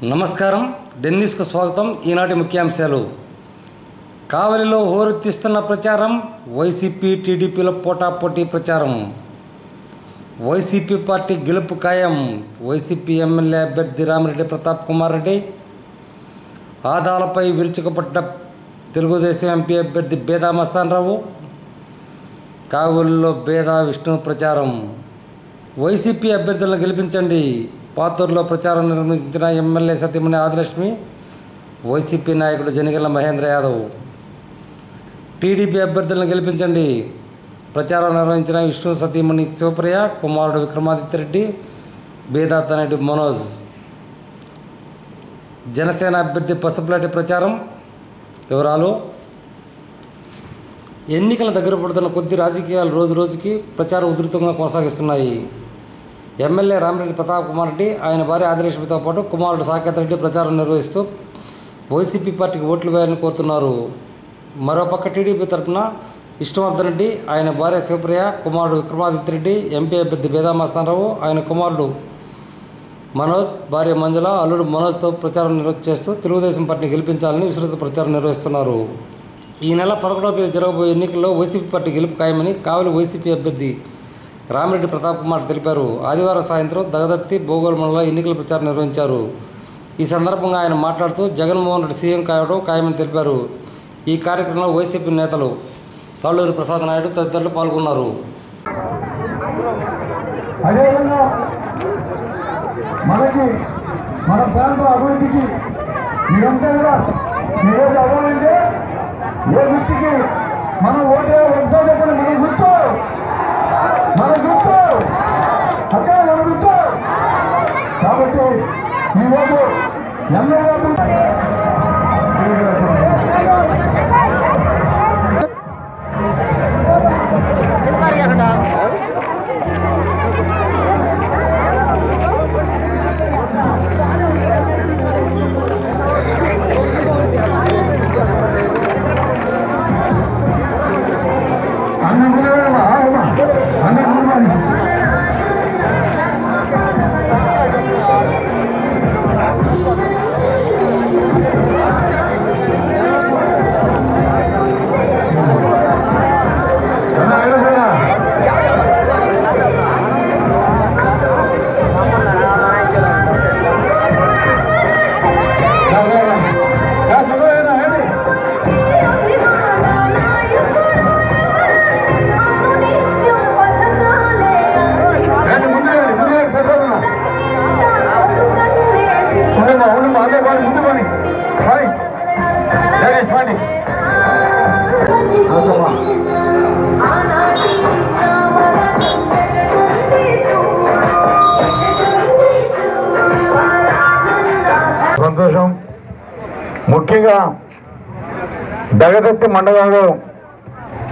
నమస్కారం, డెన్నిస్కు స్వాగతం. ఈనాటి ముఖ్యాంశాలు. కావలిలో హోరెత్తిస్తున్న ప్రచారం, వైసీపీ టీడీపీల పోటాపోటీ ప్రచారం. వైసీపీ పార్టీ గెలుపు ఖాయం. వైసీపీ ఎమ్మెల్యే అభ్యర్థి రామిరెడ్డి ప్రతాప్ కుమార్ రెడ్డి ఆదాలపై విరుచుకుపడ్డ తెలుగుదేశం ఎంపీ అభ్యర్థి బేదా మస్తాన్ రావు. కావలిలో బేదా విష్ణు ప్రచారం. వైసీపీ అభ్యర్థులను గెలిపించండి. పాతూరులో ప్రచారం నిర్వహించిన ఎమ్మెల్యే సతీమణి ఆదిలక్ష్మి, వైసీపీ నాయకుడు జనిగల మహేంద్ర యాదవ్. టీడీపీ అభ్యర్థులను గెలిపించండి. ప్రచారం నిర్వహించిన విష్ణు సతీమణి శివప్రియ, కుమారుడు విక్రమాదిత్యరెడ్డి, బేదా తనయుడు మనోజ్. జనసేన అభ్యర్థి పసుపులాటి ప్రచారం. వివరాలు. ఎన్నికల దగ్గర పడుతున్న కొద్ది రాజకీయాలు రోజు రోజుకి ప్రచారం ఉధృతంగా కొనసాగిస్తున్నాయి. ఎమ్మెల్యే రామిరెడ్డి ప్రతాప్ కుమార్ రెడ్డి, ఆయన భార్య ఆదిలక్ష్మితో పాటు కుమారుడు సాకేత్ రెడ్డి ప్రచారం నిర్వహిస్తూ వైసీపీ పార్టీకి ఓట్లు వేయాలని కోరుతున్నారు. మరోపక్క టీడీపీ తరఫున విష్ణువర్ధన్ రెడ్డి, ఆయన భార్య శివప్రియ, కుమారుడు విక్రమాదిత్యరెడ్డి, ఎంపీ అభ్యర్థి బేదా మస్తాన్ రావు, ఆయన కుమారుడు మనోజ్, భార్య మంజుల, అల్లుడు మనోజ్తో ప్రచారం చేస్తూ తెలుగుదేశం పార్టీని గెలిపించాలని విస్తృత ప్రచారం నిర్వహిస్తున్నారు. ఈ నెల 11వ తేదీ జరగబోయే ఎన్నికల్లో వైసీపీ పార్టీ గెలుపు ఖాయమని కావలి వైసీపీ అభ్యర్థి రామిరెడ్డి ప్రతాప్ కుమార్ తెలిపారు. ఆదివారం సాయంత్రం దగదత్తి, బోగోలు మండలంలో ఎన్నికల ప్రచారం నిర్వహించారు. ఈ సందర్భంగా ఆయన మాట్లాడుతూ జగన్మోహన్ రెడ్డి సీఎం కావడం ఖాయమని తెలిపారు. ఈ కార్యక్రమంలో వైసీపీ నేతలు తాళ్ళూరి ప్రసాద్ నాయుడు తదితరులు పాల్గొన్నారు. మన ప్రాంత అభివృద్ధికి నిరంతరంగా అవ్వాలంటే ఏ వృత్తికి మనం ఓటే చెప్పండి. మన గుర్తు అక్కడ మన గుర్తు. కాబట్టి ఈ ఓటు ఎమ్మెల్యే సంతోషం. ముఖ్యంగా దగదత్తి మండలంలో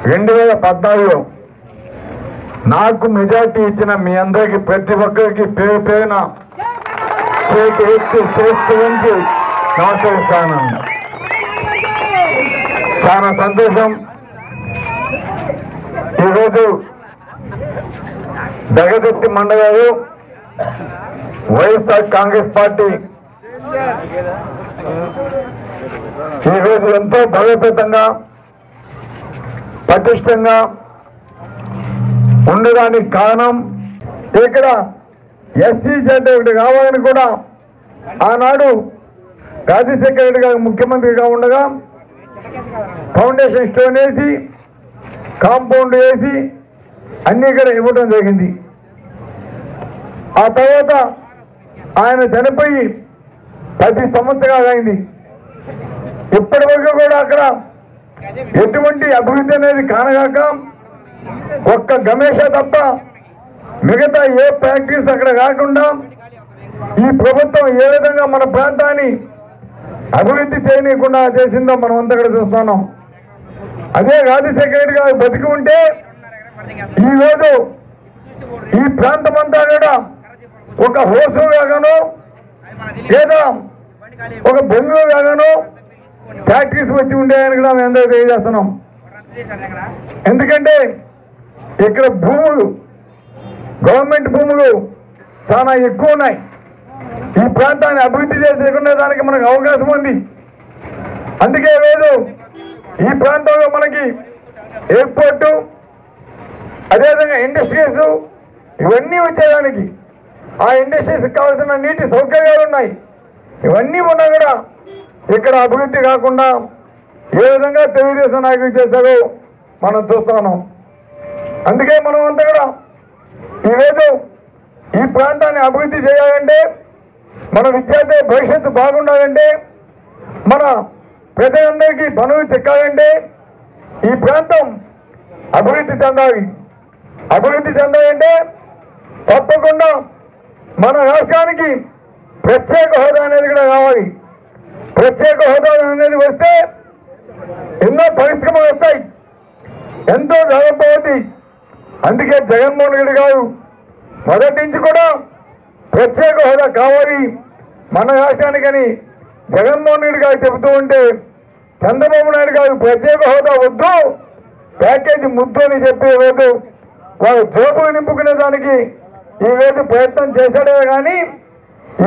2014 నాకు మెజార్టీ ఇచ్చిన మీ అందరికీ ప్రతి ఒక్కరికి పేరు పేరున నమస్కరిస్తాను. చాలా సంతోషం. ఈరోజు దగదత్తి మండలంలో వైఎస్ఆర్ కాంగ్రెస్ పార్టీ ఈరోజు ఎంతో బలోపేతంగా పటిష్టంగా ఉండడానికి కారణం ఇక్కడ ఎస్సీ జెడ్ ఒకటి కావాలని కూడా ఆనాడు రాజశేఖర రెడ్డి గారు ముఖ్యమంత్రిగా ఉండగా ఫౌండేషన్ స్టోన్ వేసి కాంపౌండ్ వేసి అన్ని ఇక్కడ ఇవ్వడం జరిగింది. ఆ తర్వాత ఆయన చనిపోయి 10 సంవత్సరాలు అయింది. ఇప్పటి వరకు కూడా అక్కడ ఎటువంటి అభివృద్ధి అనేది కానగాక ఒక్క గమేష తప్ప మిగతా ఏ ఫ్యాక్టరీస్ అక్కడ కాకుండా ఈ ప్రభుత్వం ఏ విధంగా మన ప్రాంతాన్ని అభివృద్ధి చేయనీయకుండా చేసిందో మనం అంతా కూడా చూస్తున్నాం. అదే రాజశేఖర రెడ్డి గారు బతికి ఉంటే ఈరోజు ఈ ప్రాంతం అంతా కూడా ఒక హోసుగాను లేదా ఒక బెంగళూరుగాను ఫ్యాక్టరీస్ వచ్చి ఉండేయని కూడా మేము అందరూ తెలియజేస్తున్నాం. ఎందుకంటే ఇక్కడ భూములు గవర్నమెంట్ భూములు చాలా ఎక్కువ ఉన్నాయి. ఈ ప్రాంతాన్ని అభివృద్ధి చేసుకునే దానికి మనకు అవకాశం ఉంది. అందుకే లేదు ఈ ప్రాంతంలో మనకి ఎయిర్పోర్టు, అదేవిధంగా ఇండస్ట్రీస్ ఇవన్నీ వచ్చేదానికి ఆ ఇండస్ట్రీస్కి కావాల్సిన నీటి సౌకర్యాలు ఉన్నాయి. ఇవన్నీ ఉన్నా కూడా ఇక్కడ అభివృద్ధి కాకుండా ఏ విధంగా తెలుగుదేశం నాయకులు చేశారో మనం చూస్తున్నాం. అందుకే మనం అంతా కూడా ఈరోజు ఈ ప్రాంతాన్ని అభివృద్ధి చేయాలంటే, మన విద్యార్థుల భవిష్యత్తు బాగుండాలంటే, మన ప్రజలందరికీ పనులు చెక్కాలంటే ఈ ప్రాంతం అభివృద్ధి చెందాలి. అభివృద్ధి చెందాలంటే తప్పకుండా మన రాష్ట్రానికి ప్రత్యేక హోదా అనేది కూడా కావాలి. ప్రత్యేక హోదా అనేది వస్తే ఎన్నో పరిశ్రమలు వస్తాయి, ఎంతో డెవలప్ అవుతుంది. అందుకే జగన్మోహన్ రెడ్డి గారు మొదటి నుంచి కూడా ప్రత్యేక హోదా కావాలి మన రాష్ట్రానికని జగన్మోహన్ రెడ్డి గారు చెబుతూ ఉంటే, చంద్రబాబు నాయుడు గారు ప్రత్యేక హోదా వద్దు, ప్యాకేజీ ముద్దు అని చెప్పే రోజు వాళ్ళు జోబులు నింపుకునే దానికి ఈరోజు ప్రయత్నం చేశాడే కానీ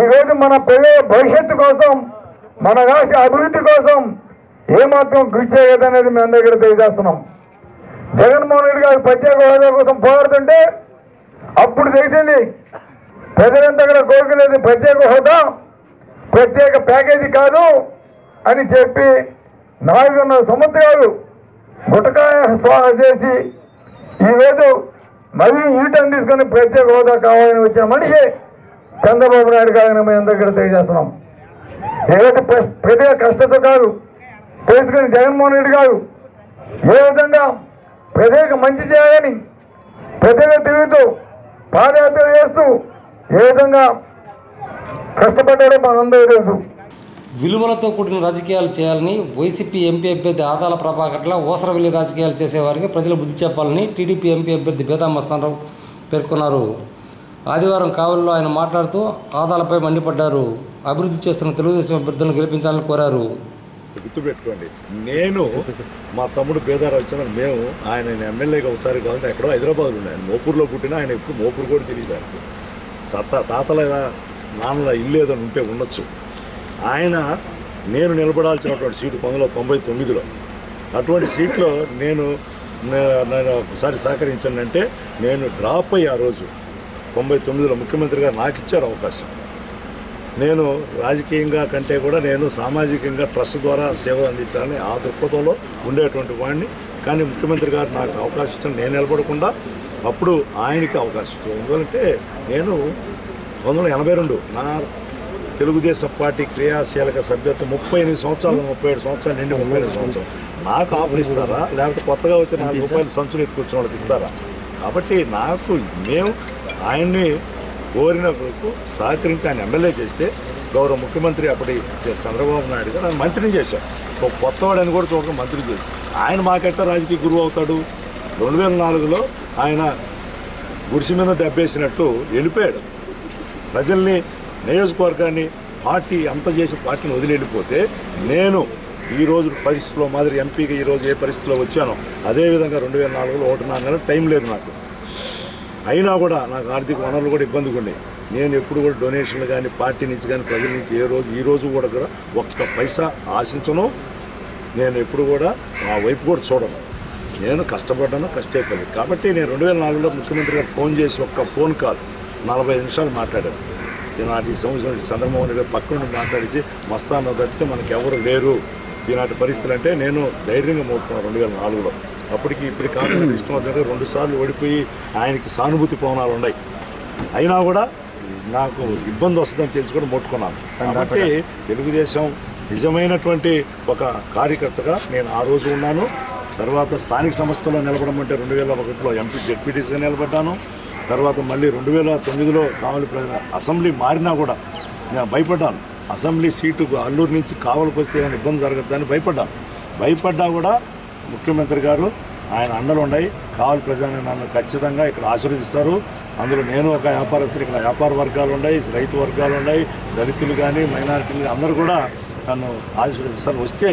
ఈరోజు మన పిల్లల భవిష్యత్తు కోసం, మన రాష్ట్ర అభివృద్ధి కోసం ఏమాత్రం కృషి చేయలేదనేది మేము అందరికీ తెలియజేస్తున్నాం. జగన్మోహన్ రెడ్డి గారు ప్రత్యేక హోదా కోసం పోరాడుతుంటే అప్పుడు తెలిసింది ప్రజలంతా కూడా కోరుకునేది ప్రత్యేక హోదా, ప్రత్యేక ప్యాకేజీ కాదు అని చెప్పి 4.5 సంవత్సరాలు గుటకాయ స్వాహ చేసి ఈరోజు మళ్ళీ ఈటని తీసుకొని ప్రత్యేక హోదా కావాలని వచ్చిన మనిషి చంద్రబాబు నాయుడు గారిని మేము అందరికీ తెలియజేస్తున్నాం. ఈరోజు ప్రజల కష్ట సుఖాలు తెలుసుకుని జగన్మోహన్ రెడ్డి గారు ఏ విధంగా ప్రజలకు మంచి చేయాలని ప్రజలు తిరుగుతూ పాదయాత్ర చేస్తూ ఏ విధంగా కష్టపడ్డారో మనందరూ తెలుసు. విలువలతో కూడిన రాజకీయాలు చేయాలని వైసీపీ ఎంపీ అభ్యర్థి ఆదాల ప్రభాకర్ల ఓసరవెల్లి రాజకీయాలు చేసేవారికి ప్రజలు బుద్ధి చెప్పాలని టీడీపీ ఎంపీ అభ్యర్థి బేదా మస్తానరావు పేర్కొన్నారు. ఆదివారం కావలిలో ఆయన మాట్లాడుతూ ఆదాలపై మండిపడ్డారు. అభివృద్ధి చేస్తున్న తెలుగుదేశం అభ్యర్థులను గెలిపించాలని కోరారు. గుర్తుపెట్టుకోండి, నేను మా తమ్ముడు బేదా రవిచంద్రన్ మేము ఆయన ఎమ్మెల్యేగా ఒకసారి కావాలంటే ఎక్కడో హైదరాబాద్లో ఉన్నాయి. మోపూర్లో పుట్టినా ఆయన ఎప్పుడు మోపూర్ కూడా తెలియదు. తాతల నాన్నల ఇల్లు ఏదైనా ఉంటే ఉండొచ్చు. ఆయన నేను నిలబడాల్సినటువంటి సీటు 1999లో అటువంటి సీట్లో నేను ఒకసారి సహకరించానంటే నేను డ్రాప్ అయ్యి ఆ రోజు 99లో ముఖ్యమంత్రి గారు నాకు ఇచ్చారు అవకాశం. నేను రాజకీయంగా కంటే కూడా నేను సామాజికంగా ట్రస్ట్ ద్వారా సేవ అందించాలని ఆ దృక్పథంలో ఉండేటువంటి వాడిని. కానీ ముఖ్యమంత్రి గారు నాకు అవకాశం ఇచ్చాను, నేను నిలబడకుండా అప్పుడు ఆయనకి అవకాశం ఇచ్చాను. ఎందుకంటే నేను 1982 నా తెలుగుదేశం పార్టీ క్రియాశీలక సభ్యత్వం 38 సంవత్సరాలు 37 సంవత్సరాలు నిండి 38 సంవత్సరాలు నాకు ఆఫర్ ఇస్తారా, లేకపోతే కొత్తగా వచ్చి ₹4 సంచులు ఎత్తుకొచ్చిన వాళ్ళకి ఇస్తారా? కాబట్టి నాకు మేము ఆయన్ని కోరినందుకు సహకరించి ఆయన ఎమ్మెల్యే చేస్తే గౌరవ ముఖ్యమంత్రి అప్పటి చంద్రబాబు నాయుడు గారు ఆయన మంత్రిని చేశారు. ఒక కొత్తవాడని కూడా చూడక మంత్రి చేసి ఆయన మాకెట్ట రాజకీయ గురువు అవుతాడు? 2004లో ఆయన గుడిసి మీద దెబ్బేసినట్టు వెళ్ళిపోయాడు. ప్రజల్ని, నియోజకవర్గాన్ని, పార్టీ అంత చేసి పార్టీని వదిలి వెళ్ళిపోతే నేను ఈరోజు పరిస్థితిలో మాదిరి ఎంపీగా ఈరోజు ఏ పరిస్థితిలో వచ్చానో అదేవిధంగా 2004లో 1.5 నెలలు టైం లేదు నాకు. అయినా కూడా నాకు ఆర్థిక వనరులు కూడా ఇబ్బందిగా ఉన్నాయి. నేను ఎప్పుడు కూడా డొనేషన్లు కానీ పార్టీ నుంచి కానీ ప్రజల నుంచి ఈ రోజు కూడా ఒక్క పైసా ఆశించను. నేను ఎప్పుడు కూడా ఆ వైపు కూడా చూడను. నేను కష్టపడ్డాను, కష్టపడి కాబట్టి నేను 2004లో ముఖ్యమంత్రి గారు ఫోన్ చేసి ఒక్క ఫోన్ కాల్ 45 నిమిషాలు మాట్లాడాను. ఈనాటి సంవత్సరం చంద్రమోహన్ రెడ్డి గారు పక్క నుండి మాట్లాడించి మస్తాను తప్పితే మనకి ఎవరు లేరు ఈనాటి పరిస్థితులు అంటే నేను ధైర్యంగా మోపుకున్నాను 2004లో. అప్పటికి ఇప్పుడు కాంగ్రెస్ ఇష్టం వచ్చినట్టు 2 సార్లు ఓడిపోయి ఆయనకి సానుభూతి పవనాలు ఉన్నాయి. అయినా కూడా నాకు ఇబ్బంది వస్తుందని తెలుసుకొని మొట్టుకున్నాను. కాబట్టి తెలుగుదేశం నిజమైనటువంటి ఒక కార్యకర్తగా నేను ఆ రోజు ఉన్నాను. తర్వాత స్థానిక సంస్థల్లో నిలబడమంటే 2001లో ఎంపీ జెడ్పీటీసీగా నిలబడ్డాను. తర్వాత మళ్ళీ 2009లో కావలి అసెంబ్లీ మారినా కూడా నేను భయపడ్డాను. అసెంబ్లీ సీటు అల్లూరు నుంచి కావలికి వస్తే ఏమైనా ఇబ్బంది జరగద్దని భయపడ్డా కూడా ముఖ్యమంత్రి గారు ఆయన అండలు ఉన్నాయి. కావలి ప్రజలను నన్ను ఖచ్చితంగా ఇక్కడ ఆశీర్వదిస్తారు. అందులో నేను ఒక వ్యాపారస్తులు, ఇక్కడ వ్యాపార వర్గాలు ఉన్నాయి, రైతు వర్గాలు ఉన్నాయి, దళితులు కానీ మైనారిటీలు అందరూ కూడా నన్ను ఆశీర్వదిస్తారు. వస్తే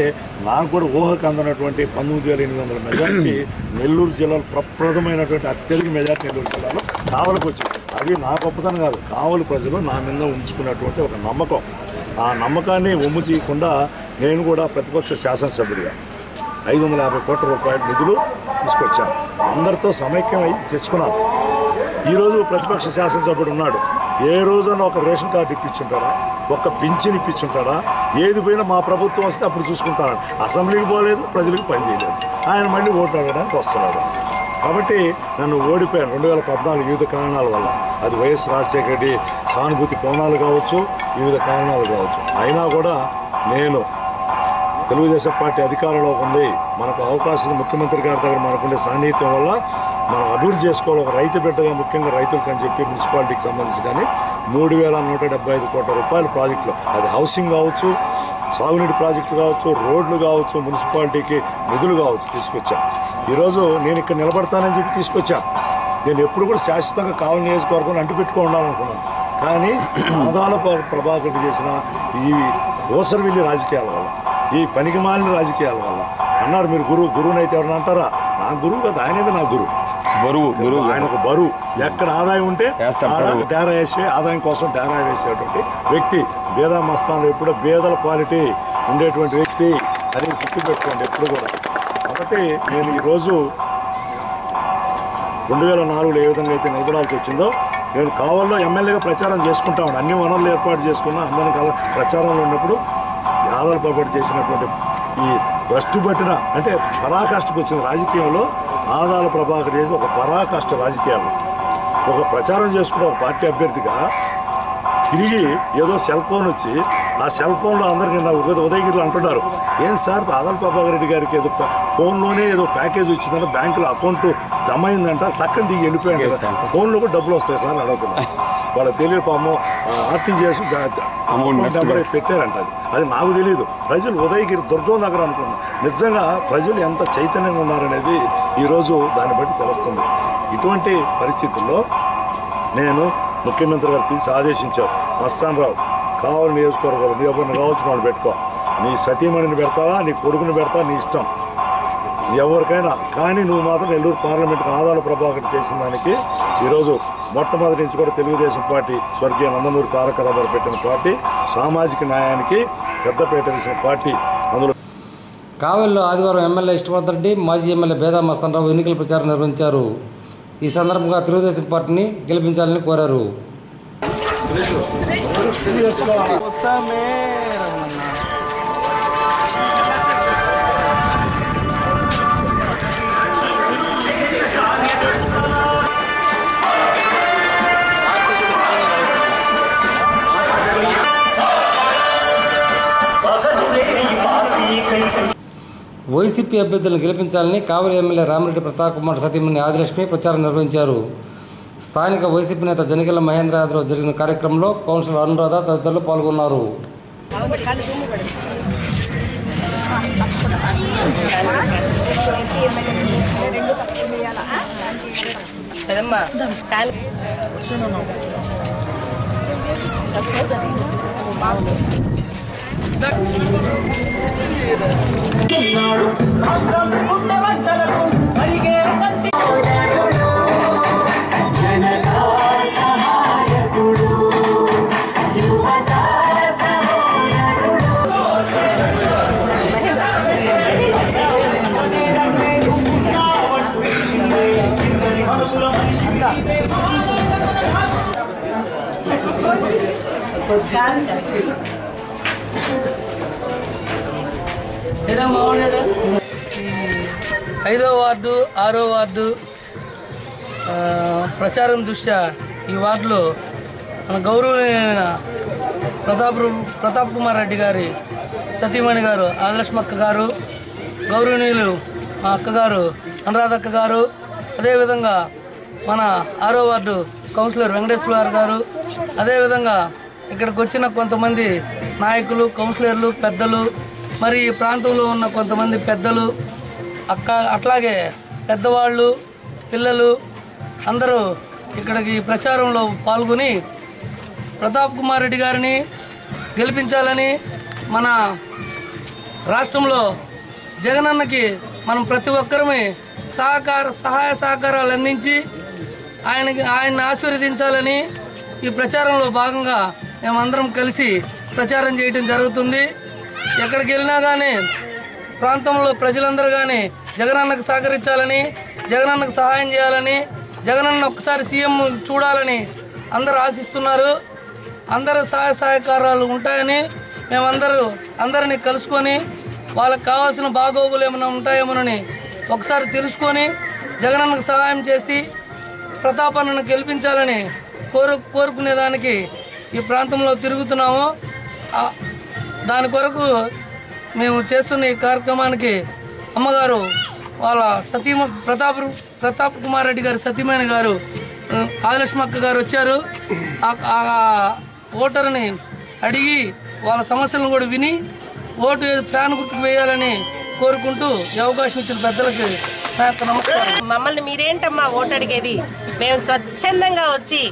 నాకు కూడా ఊహకు అందనటువంటి 19,800 మెజార్టీ నెల్లూరు జిల్లాలో ప్రప్రదమైనటువంటి అత్యధిక మెజార్టీ నెల్లూరు జిల్లాలో కావలికి వచ్చింది. అది నా గొప్పతనం కాదు, కావలి ప్రజలు నా మీద ఉంచుకున్నటువంటి ఒక నమ్మకం. ఆ నమ్మకాన్ని ఒమ్ము చేయకుండా నేను కూడా ప్రతిపక్ష శాసనసభ్యుడిగా 550 కోట్ల రూపాయల నిధులు తీసుకొచ్చాను. అందరితో సమైక్యమై తెచ్చుకున్నాను. ఈరోజు ప్రతిపక్ష శాసనసభ్యుడు ఉన్నాడు, ఏ రోజున ఒక రేషన్ కార్డు ఇప్పించుంటాడా, ఒక పింఛన్ ఇప్పించుంటాడా? ఏది పోయినా మా ప్రభుత్వం వస్తే అప్పుడు చూసుకుంటాడు. అసెంబ్లీకి పోలేదు, ప్రజలకు పనిచేయలేదు. ఆయన మళ్ళీ ఓట్లు అడగడానికి వస్తున్నాడు. కాబట్టి నన్ను ఓడిపోయాను 2014 వివిధ కారణాల వల్ల. అది వైఎస్ రాజశేఖర రెడ్డి సానుభూతి కోణాలు కావచ్చు, వివిధ కారణాలు కావచ్చు. అయినా కూడా నేను తెలుగుదేశం పార్టీ అధికారంలో ఉంది, మనకు అవకాశం ముఖ్యమంత్రి గారి దగ్గర మనకుండే సాన్నిహిత్యం వల్ల మనం అభివృద్ధి చేసుకోవాలి. ఒక రైతు బిడ్డగా ముఖ్యంగా రైతులకు అని చెప్పి మున్సిపాలిటీకి సంబంధించి కానీ 3175 కోట్ల రూపాయల ప్రాజెక్టులు, అది హౌసింగ్ కావచ్చు, సాగునీటి ప్రాజెక్టులు కావచ్చు, రోడ్లు కావచ్చు, మున్సిపాలిటీకి నిధులు కావచ్చు తీసుకొచ్చాను. ఈరోజు నేను ఇక్కడ నిలబడతానని చెప్పి తీసుకొచ్చాను. నేను ఎప్పుడు కూడా శాశ్వతంగా కావలి నియోజకవర్గం అంటుపెట్టుకో ఉండాలనుకున్నాను. కానీ ఆదాల ప్రభాకర్ రెడ్డి చేసిన ఈ ఓసరవిల్లి రాజకీయాల వల్ల, ఈ పనికిమాలిన రాజకీయాల వల్ల అన్నారు. మీరు గురువునైతే ఎవరైనా అంటారా? నా గురువు కదా, ఆయనేది నా గురువు. ఆయనకు బరువు. ఎక్కడ ఆదాయం ఉంటే డేరా వేసే, ఆదాయం కోసం డేరా వేసేటువంటి వ్యక్తి. పేద మస్తాన్లో ఎప్పుడో పేదల క్వాలిటీ ఉండేటువంటి వ్యక్తి అనేది గుర్తుపెట్టుకోండి ఎప్పుడు కూడా. కాబట్టి నేను ఈరోజు 2004లో ఏ విధంగా అయితే నిలబడాల్సి వచ్చిందో, నేను కావాలో ఎమ్మెల్యేగా ప్రచారం చేసుకుంటా ఉన్నాను. అన్ని వనరులు ఏర్పాటు చేసుకున్నా, అందరం ప్రచారంలో ఉన్నప్పుడు ఆధారపడి చేసినటువంటి ఈ భ్రష్టు పట్టిన అంటే పరాకాష్ఠకు వచ్చిన రాజకీయంలో ఆదాల ప్రభాకర్ చేసి ఒక పరాకాష్ఠ రాజకీయాలు ఒక ప్రచారం చేసుకున్న ఒక పార్టీ అభ్యర్థిగా తిరిగి ఏదో సెల్ ఫోన్ వచ్చి ఆ సెల్ ఫోన్లో అందరికీ నా ఉదయగిరిలో అంటున్నారు, ఏం సార్ ఆదాల ప్రభాకర్ రెడ్డి గారికి ఏదో ఫోన్లోనే ఏదో ప్యాకేజ్ వచ్చిందంటే బ్యాంకులో అకౌంట్ జమ అయిందంట, టక్కన దిగి వెళ్ళిపోయాడు కదా, ఫోన్లో కూడా డబ్బులు వస్తాయి సార్ అడుగుతున్నారు. వాళ్ళకి తెలియదు పాము ఆర్టీజీఎస్ నెంబర్ పెట్టారంట. అది నాకు తెలియదు. ప్రజలు ఉదయగిరి దుర్గం నగర్ అనుకున్నారు. నిజంగా ప్రజలు ఎంత చైతన్యంగా ఉన్నారనేది ఈరోజు దాన్ని బట్టి తెలుస్తుంది. ఇటువంటి పరిస్థితుల్లో నేను ముఖ్యమంత్రి గారు పిలిచి ఆదేశించారు, మస్తానరావు కావలి నియోజకవర్గంలో నీ ఎవరిని కావాల్సిన వాళ్ళు పెట్టుకో, నీ సతీమణిని పెడతావా, నీ కొడుకుని పెడతావా, నీ ఇష్టం ఎవరికైనా, కానీ నువ్వు మాత్రం నెల్లూరు పార్లమెంట్కి ఆదాల ప్రభాకర్ చేసిన దానికి ఈరోజు మొట్టమొదటి నుంచి కూడా తెలుగుదేశం పార్టీ స్వర్గీయ నందమూరి తారక రామారావు పెట్టిన పార్టీ, సామాజిక న్యాయానికి పెద్దపీట వేసిన పార్టీ. అందులో కావలిలో ఆదివారం ఎమ్మెల్యే ఇష్టవర్ధన్ రెడ్డి, మాజీ ఎమ్మెల్యే బేదా మస్తానరావు ఎన్నికల ప్రచారం నిర్వహించారు. ఈ సందర్భంగా తెలుగుదేశం పార్టీని గెలిపించాలని కోరారు. వైసీపీ అభ్యర్థులను గెలిపించాలని కావలి ఎమ్మెల్యే రామిరెడ్డి ప్రతాప్ కుమార్ సతీమణి ఆదిలక్ష్మి ప్రచారం నిర్వహించారు. స్థానిక వైసీపీ నేత జనగిల్ల మహేంద్ర యాదవ్ జరిగిన కార్యక్రమంలో కౌన్సిలర్ అనురాధ తదితరులు పాల్గొన్నారు. ఐదో వార్డు 6వ వార్డు ప్రచారం దృష్ట్యా ఈ వార్డులో మన గౌరవనీయులైన ప్రతాప్ కుమార్ రెడ్డి గారి సతీమణి గారు ఆదిలక్ష్మక్క గారు, గౌరవనీయులు మా అక్కగారు అనురాధక్క గారు, అదేవిధంగా మన 6వ వార్డు కౌన్సిలర్ వెంకటేశ్వర గారు, అదేవిధంగా ఇక్కడికి వచ్చిన కొంతమంది నాయకులు, కౌన్సిలర్లు, పెద్దలు, మరి ఈ ప్రాంతంలో ఉన్న కొంతమంది పెద్దలు, అట్లాగే పెద్దవాళ్ళు, పిల్లలు అందరూ ఇక్కడికి ప్రచారంలో పాల్గొని ప్రతాప్ కుమార్ రెడ్డి గారిని గెలిపించాలని, మన రాష్ట్రంలో జగనన్నకి మనం ప్రతి ఒక్కరమే సహాయ సహకారాలు అందించి ఆయన్ని ఆశీర్వదించాలని ఈ ప్రచారంలో భాగంగా మేమందరం కలిసి ప్రచారం చేయడం జరుగుతుంది. ఎక్కడికి వెళ్ళినా కానీ ప్రాంతంలో ప్రజలందరూ కానీ జగనన్నకు సహకరించాలని, జగనన్నకు సహాయం చేయాలని, జగనన్న ఒక్కసారి సీఎం చూడాలని అందరూ ఆశిస్తున్నారు. అందరూ సహాయ సహకారాలు ఉంటాయని అందరినీ కలుసుకొని వాళ్ళకి కావాల్సిన బాగోగులు ఏమైనా ఉంటాయేమోనని ఒకసారి తెలుసుకొని జగనన్నకు సహాయం చేసి ప్రతాపన్నను గెలిపించాలని కోరుకునేదానికి ఈ ప్రాంతంలో తిరుగుతున్నాము. దాని కొరకు మేము చేస్తున్న ఈ కార్యక్రమానికి అమ్మగారు వాళ్ళ ప్రతాప్ కుమార్ రెడ్డి గారు సతీమణి గారు ఆదిలక్ష్మక్క గారు వచ్చారు. ఓటర్ని అడిగి వాళ్ళ సమస్యలను కూడా విని ఓటు ఫ్యాన్ గుర్తుకు వేయాలని కోరుకుంటూ ఈ అవకాశం ఇచ్చిన పెద్దలకి నమస్కారం. మమ్మల్ని మీరేంటమ్మా ఓటు అడిగేది? మేము స్వచ్ఛందంగా వచ్చి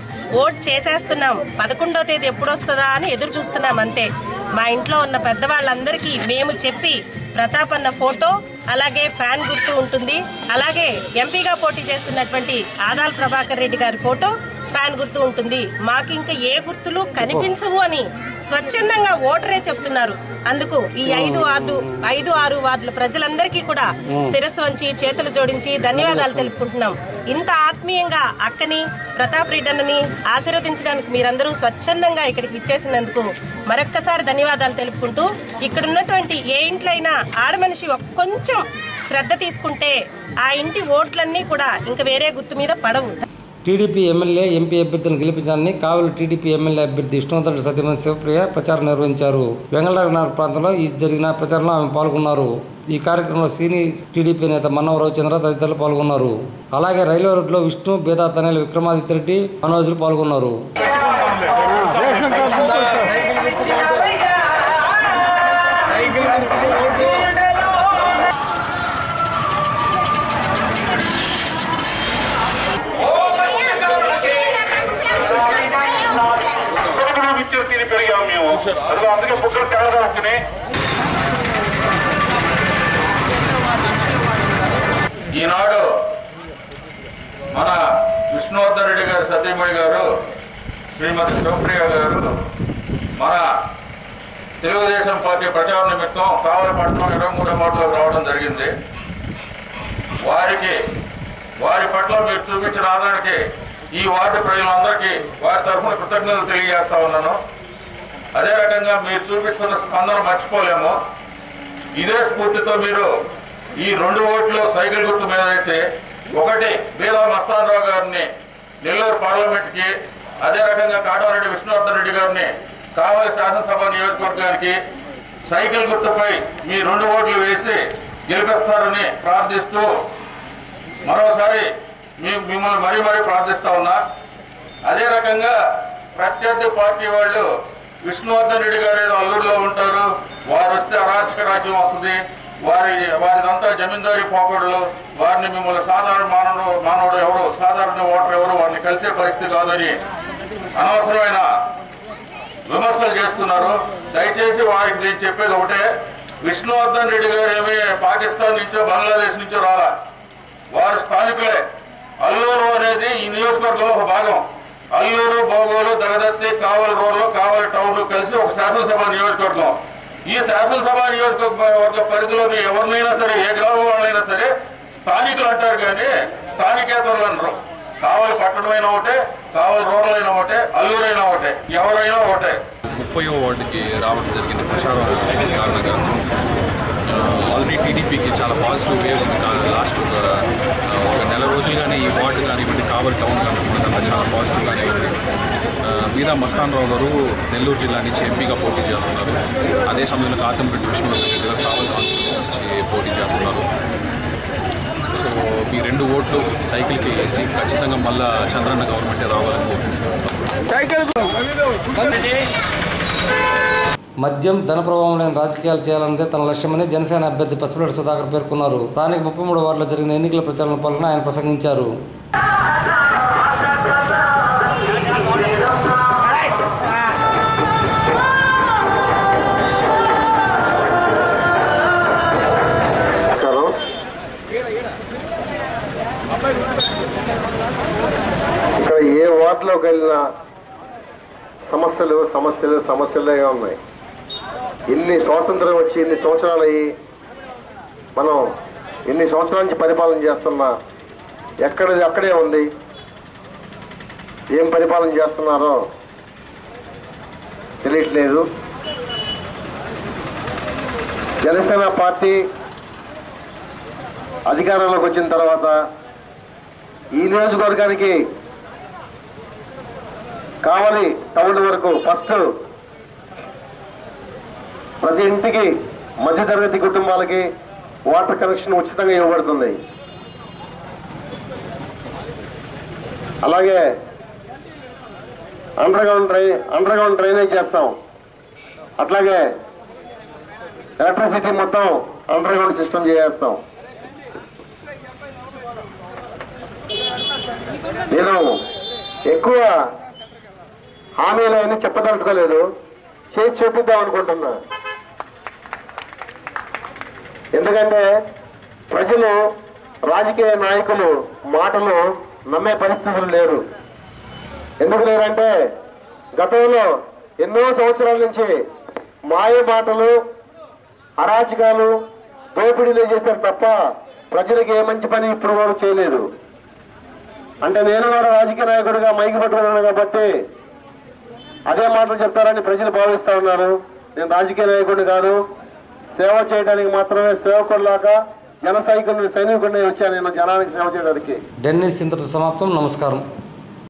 ఓటు చేసేస్తున్నాం. 11వ తేదీ ఎప్పుడు వస్తుందా అని ఎదురు చూస్తున్నాం అంతే. మా ఇంట్లో ఉన్న పెద్దవాళ్ళందరికీ మేము చెప్పి ప్రతాపన్న ఫోటో, అలాగే ఫ్యాన్ గుర్తు ఉంటుంది, అలాగే ఎంపీగా పోటీ చేస్తున్నటువంటి ఆదాల ప్రభాకర్ రెడ్డి గారి ఫోటో, ఫ్యాన్ గుర్తు ఉంటుంది. మాకు ఇంకా ఏ గుర్తులు కనిపించవు అని స్వచ్ఛందంగా ఓటరే చెప్తున్నారు. అందుకు ఈ 5-6 వార్డుల ప్రజలందరికీ కూడా శిరస్సు వంచి చేతులు జోడించి ధన్యవాదాలు తెలుపుకుంటున్నాం. ఇంత ఆత్మీయంగా అక్కని ప్రతాప్ రెడ్డి ఆశీర్వదించడానికి మీరందరూ స్వచ్ఛందంగా ఇక్కడికి ఇచ్చేసినందుకు మరొక్కసారి ధన్యవాదాలు తెలుపుకుంటూ, ఇక్కడ ఉన్నటువంటి ఏ ఇంట్లో అయినా ఆడమనిషి కొంచెం శ్రద్ధ తీసుకుంటే ఆ ఇంటి ఓట్లన్నీ కూడా ఇంకా వేరే గుర్తు మీద పడవు. టీడీపీ ఎమ్మెల్యే, ఎంపీ అభ్యర్థులను గెలిపించాలని కావలి టీడీపీ ఎమ్మెల్యే అభ్యర్థి విష్ణువర్ధన్ సతీమణి శివప్రియ ప్రచారం నిర్వహించారు. వెంగళనగర్ ప్రాంతంలో జరిగిన ప్రచారంలో ఆమె పాల్గొన్నారు. ఈ కార్యక్రమంలో సీనియర్ టీడీపీ నేత మన్నవ రవిచంద్ర తదితరులు పాల్గొన్నారు. అలాగే రైల్వే రోడ్లో విష్ణు, బేదా తనేల విక్రమాదిత్య రెడ్డి, మనోజులు పాల్గొన్నారు. అందుకే బుక్కలు తెల్లదాచుకుని ఈనాడు మన విష్ణువర్ధన్ రెడ్డి గారు సతీమణి గారు శ్రీమతి శివప్రియ గారు మన తెలుగుదేశం పార్టీ ప్రచార నిమిత్తం కావలపట్నం 23వ వార్డులోకి రావడం జరిగింది. వారి పట్ల మీరు చూపించిన ఆదరణకి ఈ వార్డు ప్రజలందరికీ వారి తరఫున కృతజ్ఞతలు తెలియజేస్తా ఉన్నాను. అదే రకంగా మీరు చూపిస్తున్న స్పందన మర్చిపోలేము. ఇదే స్ఫూర్తితో మీరు ఈ 2 ఓట్లు సైకిల్ గుర్తు మీద వేసి, ఒకటి బేదా మస్తానరావు గారిని నెల్లూరు పార్లమెంట్కి, అదే రకంగా కాటారెడ్డి విష్ణువర్ధన్ రెడ్డి గారిని కావలి శాసనసభ నియోజకవర్గానికి సైకిల్ గుర్తుపై మీ 2 ఓట్లు వేసి గెలిపిస్తారని ప్రార్థిస్తూ మరోసారి మిమ్మల్ని మరీ ప్రార్థిస్తా ఉన్నా. అదే రకంగా ప్రత్యర్థి పార్టీ వాళ్ళు విష్ణువర్ధన్ రెడ్డి గారు ఏదో అల్లూరులో ఉంటారు, వారు వస్తే అరాచక రాజ్యం వస్తుంది, వారిదంతా జమీందారీ పోకడలు, వారిని మిమ్మల్ని సాధారణ మానవుడు ఎవరు, సాధారణ ఓటర్ ఎవరు, వారిని కలిసే పరిస్థితి కాదని అనవసరమైన విమర్శలు చేస్తున్నారు. దయచేసి వారికి నేను చెప్పేది ఒకటే, విష్ణువర్ధన్ రెడ్డి గారు ఏమి పాకిస్తాన్ నుంచో బంగ్లాదేశ్ నుంచో రాలా, వారు స్థానికులే. అల్లూరు అనేది ఈ నియోజకవర్గంలో ఒక భాగం. అల్లూరు, బోగోలు, దగదత్తి, కావలి రోడ్లు, కావలి టౌన్లు కలిసి ఒక శాసనసభ నియోజకవర్గం. ఈ శాసనసభ నియోజకవర్గ పరిధిలోని ఎవరినైనా సరే, ఏ గ్రామం వాళ్ళైనా సరే స్థానికులు అంటారు కానీ స్థానికేతరులు అనరు. కావలి పట్టణమైనా ఒకటే, కావలి రూరల్ అయినా ఒకటే, అల్లూరైనా ఒకటే, ఎవరైనా ఒకటే. 30వ వార్డుకి రావడం జరిగింది ప్రచారం కారణంగా. ఆల్రెడీ టీడీపీకి చాలా పాజిటివ్ వేవ్ ఉంది. కానీ లాస్ట్ ఒక నెల రోజులుగానే ఈ వార్డు కానివ్వండి, కావలి టౌన్ కానివ్వండి చాలా పాజిటివ్గానే ఉంది. బీదా మస్తానరావు గారు నెల్లూరు జిల్లా నుంచి ఎంపీగా పోటీ చేస్తున్నారు. అదే సమయంలో కాతంరెడ్డి విష్ణువర్ధన్ రెడ్డి గారు కావలి కాన్స్టిట్యూన్సీ నుంచి పోటీ చేస్తున్నారు. సో ఈ 2 ఓట్లు సైకిల్కి వేసి ఖచ్చితంగా మళ్ళా చంద్రన్న గవర్నమెంటే రావాలని మద్యం, ధన ప్రభావం లేని రాజకీయాలు చేయాలన్నదే తన లక్ష్యమని జనసేన అభ్యర్థి పసుపులేటి సుధాకర్ పేర్కొన్నారు. స్థానిక 33 వార్డులో జరిగిన ఎన్నికల ప్రచారంలో పాల్గొని ఆయన ప్రసంగించారు. సమస్యలే ఉన్నాయి. ఇన్ని స్వాతంత్రం వచ్చి ఇన్ని సంవత్సరాలు అయ్యి మనం ఇన్ని సంవత్సరాల నుంచి పరిపాలన చేస్తున్నా అక్కడే ఉంది. ఏం పరిపాలన చేస్తున్నారో తెలియట్లేదు. జనసేన పార్టీ అధికారంలోకి వచ్చిన తర్వాత ఈ నియోజకవర్గానికి కావలి టౌన్ వరకు ఫస్ట్ ప్రతి ఇంటికి మధ్యతరగతి కుటుంబాలకి వాటర్ కనెక్షన్ ఉచితంగా ఇవ్వబడుతుంది. అలాగే అండర్ గ్రౌండ్ డ్రైనేజ్ చేస్తాం. అట్లాగే ఎలక్ట్రిసిటీ మొత్తం అండర్ గ్రౌండ్ సిస్టమ్ చేస్తాం. నేను ఎక్కువ హామీలు అయినా చెప్పదలుచుకోలేదు, చేసి చూపిద్దాం అనుకుంటున్నా. ఎందుకంటే ప్రజలు రాజకీయ నాయకులు మాటలు నమ్మే పరిస్థితులు లేరు. ఎందుకు లేరంటే గతంలో ఎన్నో సంవత్సరాల నుంచి మాయ మాటలు, అరాచకాలు, దోపిడీలు చేశారు తప్ప ప్రజలకు ఏ మంచి పని ఇప్పుడు వరకు చేయలేదు. అంటే నేను కూడా రాజకీయ నాయకుడిగా మైకి పట్టుకున్నాను కాబట్టి అదే మాటలు చెప్తారని ప్రజలు భావిస్తా ఉన్నారు. నేను రాజకీయ నాయకుడిని కాదు, సేవ చేయడానికి మాత్రమే సేవకుడిలాగా జన సైనికుడిని వచ్చాను నేను జనానికి సేవ చేయడానికి. డెన్నిస్ ఇంతటితో సమాప్తం. నమస్కారం.